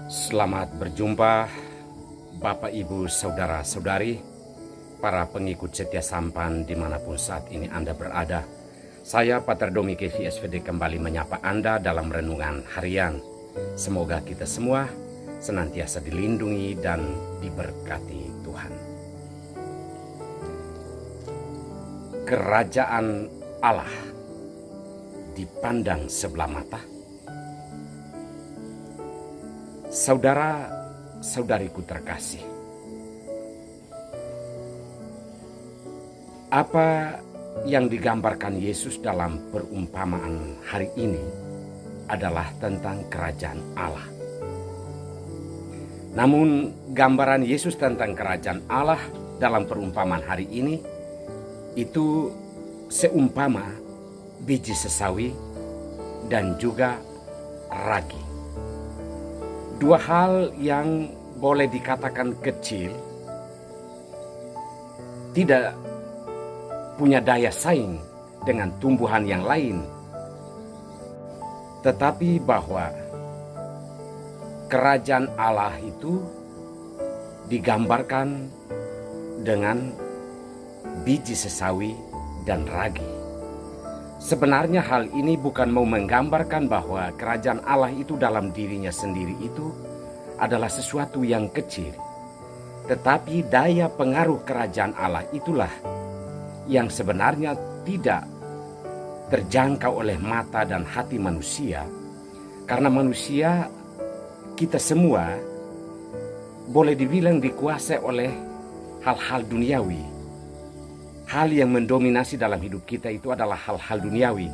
Selamat berjumpa Bapak Ibu Saudara-saudari, para pengikut setia sampan dimanapun saat ini Anda berada. Saya Pater Domi Kevi SVD kembali menyapa Anda dalam renungan harian. Semoga kita semua senantiasa dilindungi dan diberkati Tuhan. Kerajaan Allah dipandang sebelah mata. Saudara-saudariku terkasih, apa yang digambarkan Yesus dalam perumpamaan hari ini adalah tentang kerajaan Allah. Namun gambaran Yesus tentang kerajaan Allah dalam perumpamaan hari ini itu seumpama biji sesawi dan juga ragi. Dua hal yang boleh dikatakan kecil, tidak punya daya saing dengan tumbuhan yang lain, tetapi bahwa kerajaan Allah itu digambarkan dengan biji sesawi dan ragi. Sebenarnya hal ini bukan mau menggambarkan bahwa kerajaan Allah itu dalam dirinya sendiri itu adalah sesuatu yang kecil. Tetapi daya pengaruh kerajaan Allah itulah yang sebenarnya tidak terjangkau oleh mata dan hati manusia. Karena manusia, kita semua boleh dibilang dikuasai oleh hal-hal duniawi. Hal yang mendominasi dalam hidup kita itu adalah hal-hal duniawi.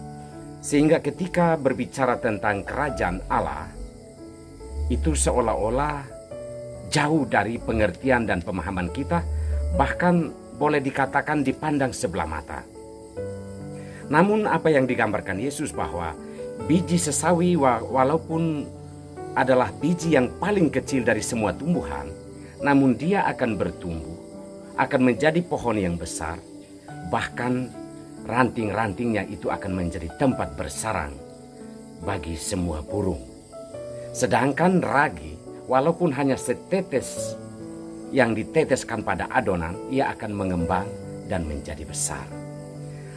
Sehingga ketika berbicara tentang kerajaan Allah, itu seolah-olah jauh dari pengertian dan pemahaman kita, bahkan boleh dikatakan dipandang sebelah mata. Namun apa yang digambarkan Yesus bahwa biji sesawi walaupun adalah biji yang paling kecil dari semua tumbuhan, namun dia akan bertumbuh, akan menjadi pohon yang besar. Bahkan ranting-rantingnya itu akan menjadi tempat bersarang bagi semua burung. Sedangkan ragi, walaupun hanya setetes yang diteteskan pada adonan, ia akan mengembang dan menjadi besar.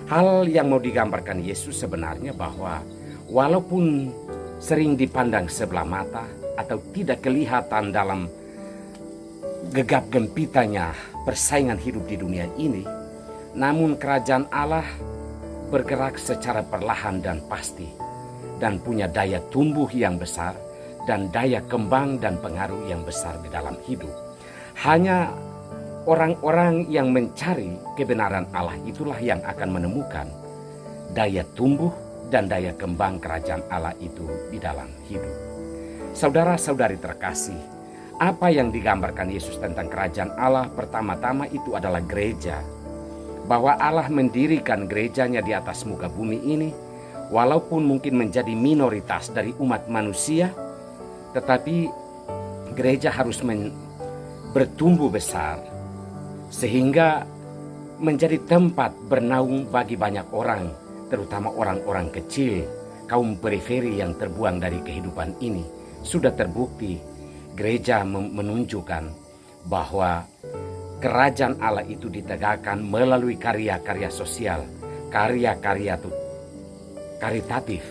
Hal yang mau digambarkan Yesus sebenarnya bahwa walaupun sering dipandang sebelah mata atau tidak kelihatan dalam gegap gempitanya persaingan hidup di dunia ini, namun kerajaan Allah bergerak secara perlahan dan pasti dan punya daya tumbuh yang besar dan daya kembang dan pengaruh yang besar di dalam hidup. Hanya orang-orang yang mencari kebenaran Allah itulah yang akan menemukan daya tumbuh dan daya kembang kerajaan Allah itu di dalam hidup. Saudara-saudari terkasih, apa yang digambarkan Yesus tentang kerajaan Allah pertama-tama itu adalah gereja. Bahwa Allah mendirikan gerejanya di atas muka bumi ini, walaupun mungkin menjadi minoritas dari umat manusia, tetapi gereja harus bertumbuh besar sehingga menjadi tempat bernaung bagi banyak orang, terutama orang-orang kecil, kaum periferi yang terbuang dari kehidupan ini. Sudah terbukti gereja menunjukkan bahwa kerajaan Allah itu ditegakkan melalui karya-karya sosial, karya-karya karitatif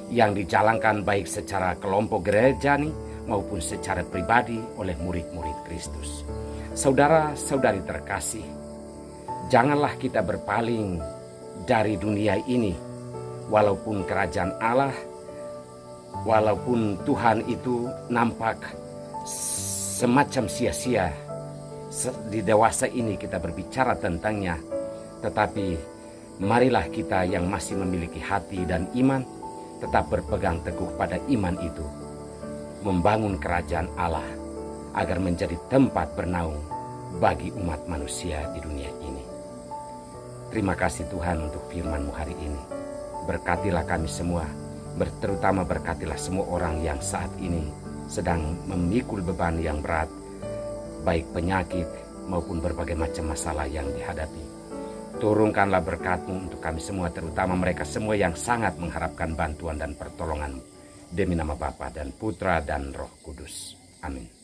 yang dijalankan baik secara kelompok gereja maupun secara pribadi oleh murid-murid Kristus. Saudara-saudari terkasih, janganlah kita berpaling dari dunia ini. Walaupun kerajaan Allah, walaupun Tuhan itu nampak semacam sia-sia, di dewasa ini kita berbicara tentangnya, tetapi marilah kita yang masih memiliki hati dan iman tetap berpegang teguh pada iman itu, membangun kerajaan Allah agar menjadi tempat bernaung bagi umat manusia di dunia ini. Terima kasih Tuhan untuk firman-Mu hari ini. Berkatilah kami semua, terutama berkatilah semua orang yang saat ini sedang memikul beban yang berat, baik penyakit maupun berbagai macam masalah yang dihadapi. Turunkanlah berkat-Mu untuk kami semua, terutama mereka semua yang sangat mengharapkan bantuan dan pertolongan-Mu. Demi nama Bapa dan Putra dan Roh Kudus. Amin.